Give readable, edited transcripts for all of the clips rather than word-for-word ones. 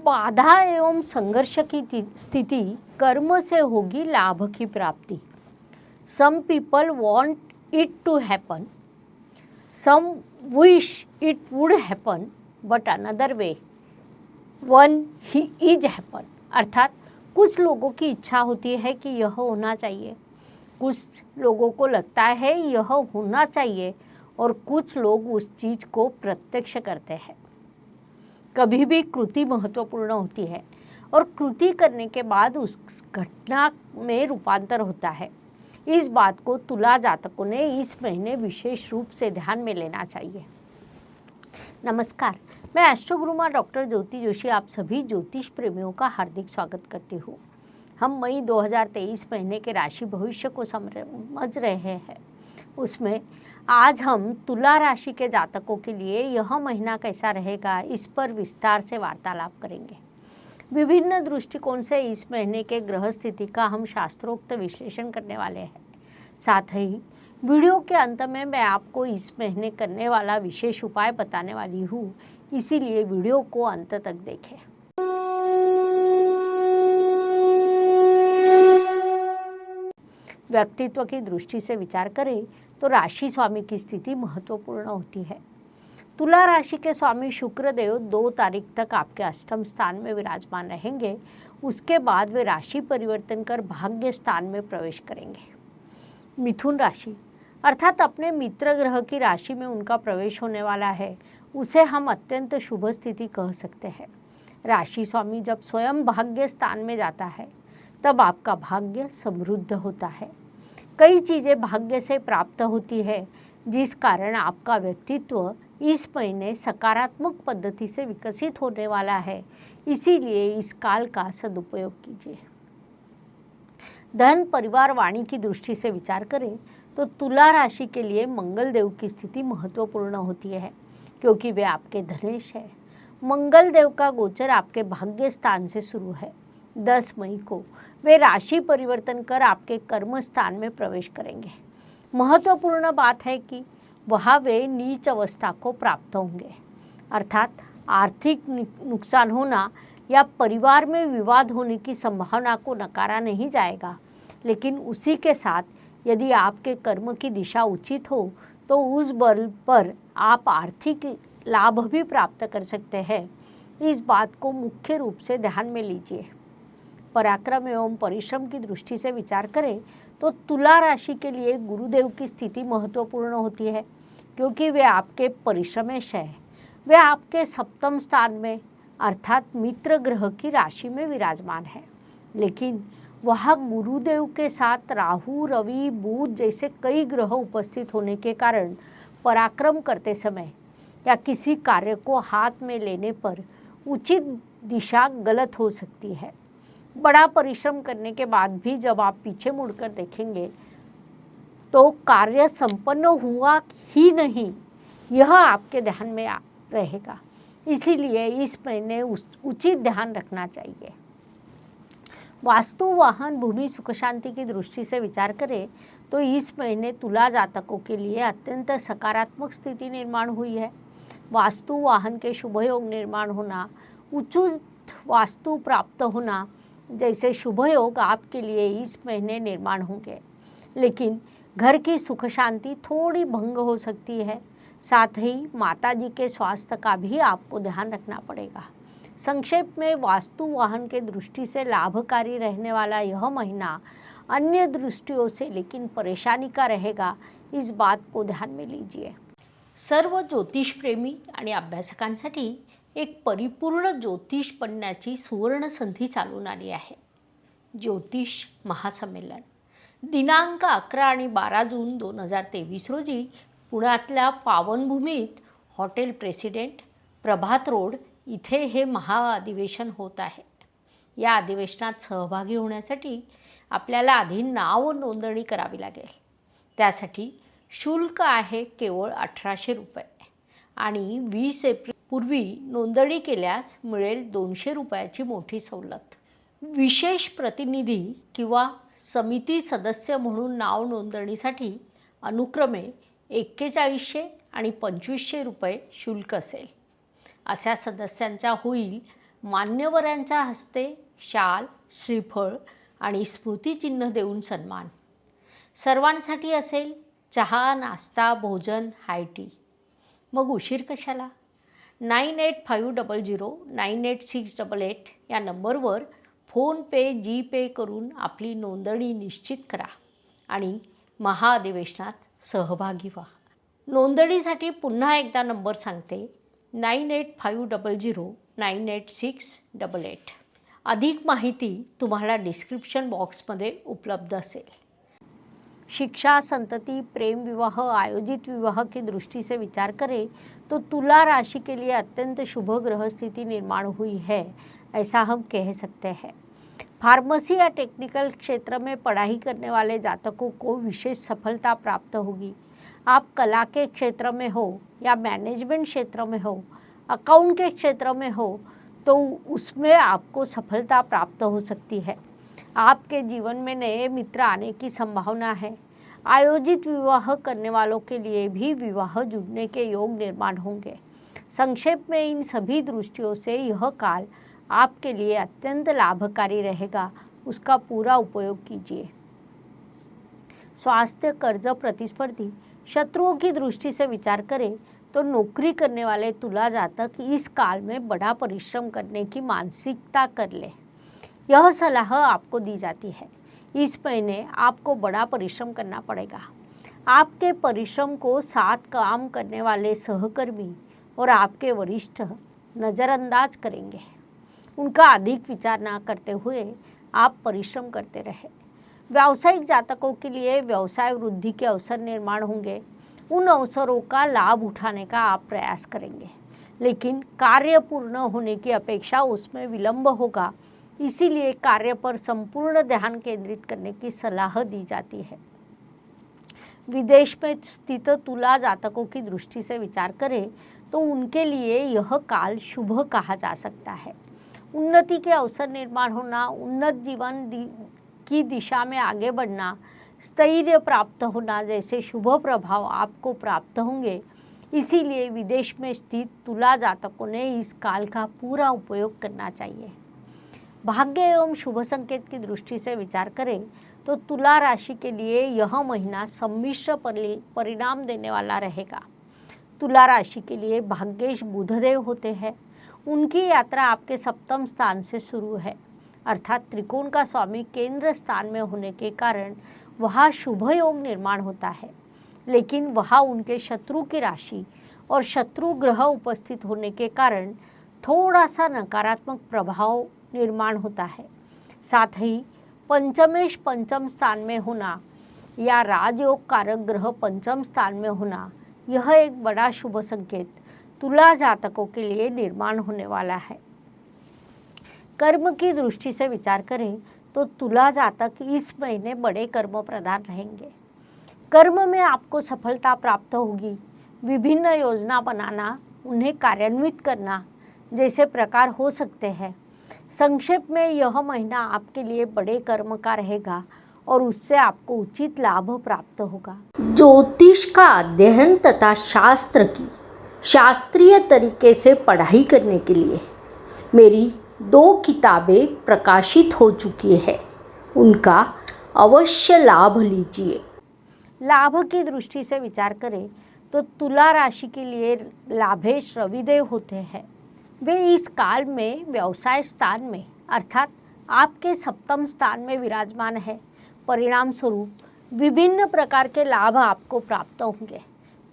बाधा एवं संघर्ष की स्थिति कर्म से होगी लाभ की प्राप्ति। Some people want it to happen, some wish it would happen, but another way one he is happen. अर्थात कुछ लोगों की इच्छा होती है कि यह होना चाहिए, कुछ लोगों को लगता है यह होना चाहिए, और कुछ लोग उस चीज़ को प्रत्यक्ष करते हैं। कभी भी कृति महत्वपूर्ण होती है और कृति करने के बाद उस घटना में रूपांतर होता है। इस बात को तुला जातकों ने इस महीने विशेष रूप से ध्यान में लेना चाहिए। नमस्कार, मैं एस्ट्रो गुरुमा डॉक्टर ज्योति जोशी आप सभी ज्योतिष प्रेमियों का हार्दिक स्वागत करती हूँ। हम मई 2023 महीने के राशि भविष्य को समझ रहे हैं। उसमें आज हम तुला राशि के जातकों के लिए यह महीना कैसा रहेगा, इस पर विस्तार से वार्तालाप करेंगे। विभिन्न दृष्टिकोण से इस महीने के ग्रह स्थिति का हम शास्त्रोक्त विश्लेषण करने वाले हैं। साथ ही वीडियो के अंत में मैं आपको इस महीने करने वाला विशेष उपाय बताने वाली हूँ, इसीलिए वीडियो को अंत तक देखें। व्यक्तित्व की दृष्टि से विचार करें तो राशि स्वामी की स्थिति महत्वपूर्ण होती है। तुला राशि के स्वामी शुक्र देव 2 तारीख तक आपके अष्टम स्थान में विराजमान रहेंगे। उसके बाद वे राशि परिवर्तन कर भाग्य स्थान में प्रवेश करेंगे। मिथुन राशि अर्थात अपने मित्र ग्रह की राशि में उनका प्रवेश होने वाला है, उसे हम अत्यंत शुभ स्थिति कह सकते हैं। राशि स्वामी जब स्वयं भाग्य स्थान में जाता है तब आपका भाग्य समृद्ध होता है। कई चीज़ें भाग्य से प्राप्त होती है, जिस कारण आपका व्यक्तित्व इस महीने सकारात्मक पद्धति से विकसित होने वाला है। इसीलिए इस काल का सदुपयोग कीजिए। धन परिवार वाणी की दृष्टि से विचार करें तो तुला राशि के लिए मंगल देव की स्थिति महत्वपूर्ण होती है, क्योंकि वे आपके धनेश है। मंगल देव का गोचर आपके भाग्य स्थान से शुरू है। 10 मई को वे राशि परिवर्तन कर आपके कर्म स्थान में प्रवेश करेंगे। महत्वपूर्ण बात है कि वहाँ वे नीच अवस्था को प्राप्त होंगे, अर्थात आर्थिक नुकसान होना या परिवार में विवाद होने की संभावना को नकारा नहीं जाएगा, लेकिन उसी के साथ यदि आपके कर्म की दिशा उचित हो तो उस बल पर आप आर्थिक लाभ भी प्राप्त कर सकते हैं। इस बात को मुख्य रूप से ध्यान में लीजिए। पराक्रम एवं परिश्रम की दृष्टि से विचार करें तो तुला राशि के लिए गुरुदेव की स्थिति महत्वपूर्ण होती है, क्योंकि वे आपके परिश्रमेश है। वे आपके सप्तम स्थान में अर्थात मित्र ग्रह की राशि में विराजमान है, लेकिन वहाँ गुरुदेव के साथ राहु, रवि, बुध जैसे कई ग्रह उपस्थित होने के कारण पराक्रम करते समय या किसी कार्य को हाथ में लेने पर उचित दिशा गलत हो सकती है। बड़ा परिश्रम करने के बाद भी जब आप पीछे मुड़कर देखेंगे तो कार्य संपन्न हुआ ही नहीं, यह आपके ध्यान में रहेगा। इसीलिए इस महीने उचित ध्यान रखना चाहिए। वास्तु, वाहन, भूमि, सुख शांति की दृष्टि से विचार करें तो इस महीने तुला जातकों के लिए अत्यंत सकारात्मक स्थिति निर्माण हुई है। वास्तु वाहन के शुभ योग निर्माण होना, उचित वास्तु प्राप्त होना जैसे शुभ योग आपके लिए इस महीने निर्माण होंगे, लेकिन घर की सुख शांति थोड़ी भंग हो सकती है। साथ ही माताजी के स्वास्थ्य का भी आपको ध्यान रखना पड़ेगा। संक्षेप में वास्तु वाहन के दृष्टि से लाभकारी रहने वाला यह महीना अन्य दृष्टियों से लेकिन परेशानी का रहेगा, इस बात को ध्यान में लीजिए। सर्व ज्योतिष प्रेमी आणि अभ्यासकांसाठी एक परिपूर्ण ज्योतिष बनण्याची सुवर्ण संधी चालून आली आहे। ज्योतिष महासंमेलन दिनांक 11 आणि 12 जून 2023 रोजी पुण्यातल्या पावनभूमीत हॉटेल प्रेसिडेंट, प्रभात रोड इथे हे महाअधिवेशन होत आहे। या अधिवेशनात सहभागी होण्यासाठी आपल्याला आधी नाव नोंदणी करावी लागेल। त्यासाठी शुल्क आहे केवळ 1800 रुपये आणि 20 एप्रिल पूर्वी नोंदणी केल्यास मिळेल 200 रुपयाची मोठी सवलत। विशेष प्रतिनिधी किंवा समिती सदस्य म्हणून नाव नोंदणीसाठी अनुक्रमे 4100 आणि 2500 रुपये शुल्क असेल। अशा सदस्यांचा होईल मान्यवरांच्या हस्ते शाल, श्रीफळ आणि स्मृतिचिन्ह देऊन सन्मान. सर्वांसाठी असेल चहा, नाश्ता, भोजन, हाय टी. मग उशीर कशाला? 9850098688 या नंबरवर फोनपे, जीपे करून आपली नोंदणी निश्चित करा आणि महाअधिवेशनात सहभागी व्हा. नोंदणीसाठी पुन्हा एकदा नंबर सांगते, 9850098688. अधिक माहिती तुम्हाला डिस्क्रिप्शन बॉक्समध्ये उपलब्ध असेल. शिक्षा, संतति, प्रेम विवाह, आयोजित विवाह की दृष्टि से विचार करें तो तुला राशि के लिए अत्यंत शुभ ग्रह स्थिति निर्माण हुई है, ऐसा हम कह सकते हैं. फार्मेसी या टेक्निकल क्षेत्र में पढ़ाई करने वाले जातकों को विशेष सफलता प्राप्त होगी. आप कला के क्षेत्र में हो या मैनेजमेंट क्षेत्र में हो, अकाउंट के क्षेत्र में हो, तो उसमें आपको सफलता प्राप्त हो सकती है. आपके जीवन में नए मित्र आने की संभावना है. आयोजित विवाह करने वालों के लिए भी विवाह जुड़ने के योग निर्माण होंगे. संक्षेप में इन सभी दृष्टियों से यह काल आपके लिए अत्यंत लाभकारी रहेगा. उसका पूरा उपयोग कीजिए. स्वास्थ्य, कर्ज, प्रतिस्पर्धी, शत्रुओं की दृष्टि से विचार करें तो नौकरी करने वाले तुला जातक इस काल में बड़ा परिश्रम करने की मानसिकता कर ले. यह सलाह आपको दी जाती है. इस महीने आपको बड़ा परिश्रम करना पड़ेगा. आपके परिश्रम को साथ काम करने वाले सहकर्मी और आपके वरिष्ठ नज़रअंदाज करेंगे. उनका अधिक विचार न करते हुए आप परिश्रम करते रहे. व्यावसायिक जातकों के लिए व्यवसाय वृद्धि के अवसर निर्माण होंगे. उन अवसरों का लाभ उठाने का आप प्रयास करेंगे, लेकिन कार्य पूर्ण होने की अपेक्षा उसमें विलंब होगा. इसीलिए कार्य पर संपूर्ण ध्यान केंद्रित करने की सलाह दी जाती है. विदेश में स्थित तुला जातकों की दृष्टि से विचार करें तो उनके लिए यह काल शुभ कहा जा सकता है. उन्नति के अवसर निर्माण होना, उन्नत जीवन की दिशा में आगे बढ़ना, स्थैर्य प्राप्त होना जैसे शुभ प्रभाव आपको प्राप्त होंगे. इसीलिए विदेश में स्थित तुला जातकों ने इस काल का पूरा उपयोग करना चाहिए. भाग्य एवं शुभ संकेत की दृष्टि से विचार करें तो तुला राशि के लिए यह महीना सम्मिश्र परिणाम देने वाला रहेगा. तुला राशि के लिए भाग्येश बुधदेव होते हैं. उनकी यात्रा आपके सप्तम स्थान से शुरू है, अर्थात त्रिकोण का स्वामी केंद्र स्थान में होने के कारण वहाँ शुभ योग निर्माण होता है. लेकिन वहाँ उनके शत्रु की राशि और शत्रु ग्रह उपस्थित होने के कारण थोड़ा सा नकारात्मक प्रभाव निर्माण होता है. साथ ही पंचमेश पंचम स्थान में होना या राजयोग कारक ग्रह पंचम स्थान में होना, यह एक बड़ा शुभ संकेत तुला जातकों के लिए निर्माण होने वाला है. कर्म की दृष्टि से विचार करें तो तुला जातक इस महीने बड़े कर्म प्रधान रहेंगे. कर्म में आपको सफलता प्राप्त होगी. विभिन्न योजना बनाना, उन्हें कार्यान्वित करना जैसे प्रकार हो सकते हैं. संक्षेप में यह महीना आपके लिए बड़े कर्म का रहेगा और उससे आपको उचित लाभ प्राप्त होगा. ज्योतिष का अध्ययन तथा शास्त्र की शास्त्रीय तरीके से पढ़ाई करने के लिए मेरी 2 किताबें प्रकाशित हो चुकी है. उनका अवश्य लाभ लीजिए. लाभ की दृष्टि से विचार करें तो तुला राशि के लिए लाभेश रविदेव होते हैं. वे इस काल में व्यवसाय स्थान में अर्थात आपके सप्तम स्थान में विराजमान है. परिणाम स्वरूप विभिन्न प्रकार के लाभ आपको प्राप्त होंगे.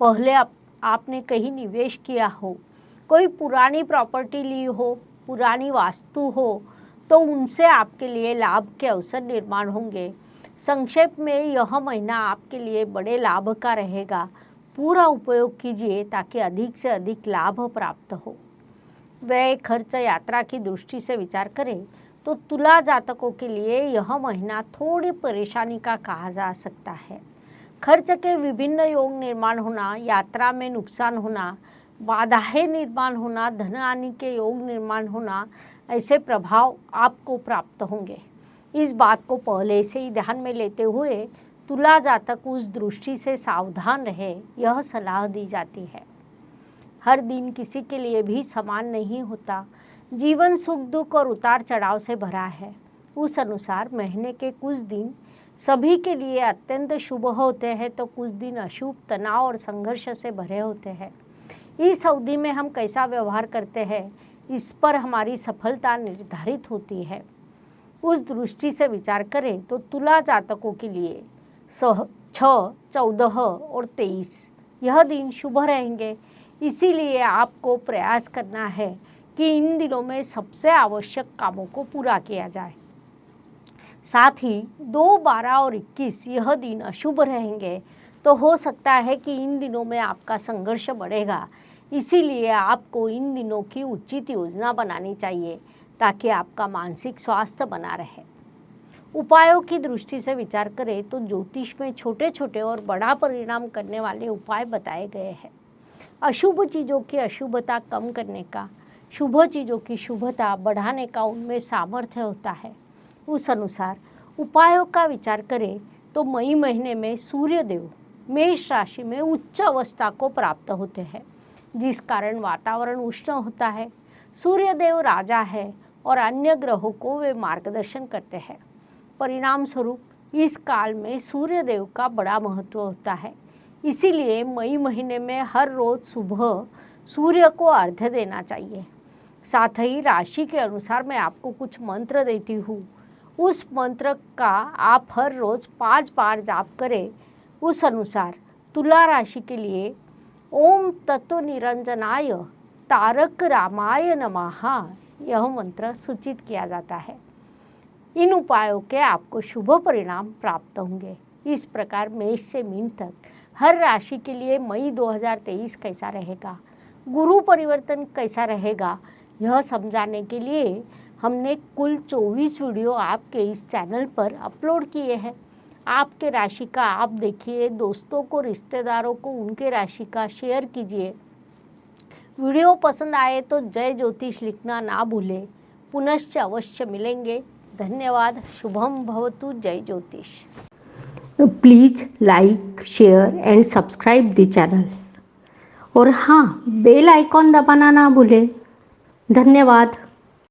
पहले आपने कहीं निवेश किया हो, कोई पुरानी प्रॉपर्टी ली हो, पुरानी वास्तु हो, तो उनसे आपके लिए लाभ के अवसर निर्माण होंगे. संक्षेप में यह महीना आपके लिए बड़े लाभ का रहेगा. पूरा उपयोग कीजिए ताकि अधिक से अधिक लाभ प्राप्त हो. व्यय, खर्च, यात्रा की दृष्टि से विचार करें तो तुला जातकों के लिए यह महीना थोड़ी परेशानी का कहा जा सकता है. खर्च के विभिन्न योग निर्माण होना, यात्रा में नुकसान होना, बाधाएं निर्माण होना, धन हानि के योग निर्माण होना, ऐसे प्रभाव आपको प्राप्त होंगे. इस बात को पहले से ही ध्यान में लेते हुए तुला जातक उस दृष्टि से सावधान रहे, यह सलाह दी जाती है. हर दिन किसी के लिए भी समान नहीं होता. जीवन सुख दुख और उतार चढ़ाव से भरा है। उस अनुसार महीने के कुछ दिन सभी के लिए अत्यंत शुभ होते हैं तो कुछ दिन अशुभ, तनाव और संघर्ष से भरे होते हैं। इस अवधि में हम कैसा व्यवहार करते हैं इस पर हमारी सफलता निर्धारित होती है। उस दृष्टि से विचार करें तो तुला जातकों के लिए 6, 14 और 23 यह दिन शुभ रहेंगे। इसीलिए आपको प्रयास करना है कि इन दिनों में सबसे आवश्यक कामों को पूरा किया जाए। साथ ही 2, 12 और 21 यह दिन अशुभ रहेंगे तो हो सकता है कि इन दिनों में आपका संघर्ष बढ़ेगा। इसीलिए आपको इन दिनों की उचित योजना बनानी चाहिए ताकि आपका मानसिक स्वास्थ्य बना रहे। उपायों की दृष्टि से विचार करें तो ज्योतिष में छोटे छोटे और बड़ा परिणाम करने वाले उपाय बताए गए हैं। अशुभ चीज़ों की अशुभता कम करने का, शुभ चीज़ों की शुभता बढ़ाने का उनमें सामर्थ्य होता है। उस अनुसार उपायों का विचार करें तो मई महीने में सूर्यदेव मेष राशि में उच्च अवस्था को प्राप्त होते हैं, जिस कारण वातावरण उष्ण होता है। सूर्यदेव राजा है और अन्य ग्रहों को वे मार्गदर्शन करते हैं। परिणाम स्वरूप इस काल में सूर्यदेव का बड़ा महत्व होता है। इसीलिए मई महीने में हर रोज सुबह सूर्य को अर्घ्य देना चाहिए। साथ ही राशि के अनुसार मैं आपको कुछ मंत्र देती हूँ, उस मंत्र का आप हर रोज 5 बार जाप करें। उस अनुसार तुला राशि के लिए ओम तत्व निरंजनाय तारक रामाय नमः यह मंत्र सूचित किया जाता है। इन उपायों के आपको शुभ परिणाम प्राप्त होंगे। इस प्रकार मेष से मीन तक हर राशि के लिए मई 2023 कैसा रहेगा, गुरु परिवर्तन कैसा रहेगा, यह समझाने के लिए हमने कुल 24 वीडियो आपके इस चैनल पर अपलोड किए हैं। आपके राशि का आप देखिए, दोस्तों को, रिश्तेदारों को उनके राशि का शेयर कीजिए। वीडियो पसंद आए तो जय ज्योतिष लिखना ना भूलें। पुनश्च अवश्य मिलेंगे। धन्यवाद। शुभम भवतु। जय ज्योतिष। Please like, share and subscribe the channel और हाँ, बेल आइकॉन दबाना ना भूलें। धन्यवाद।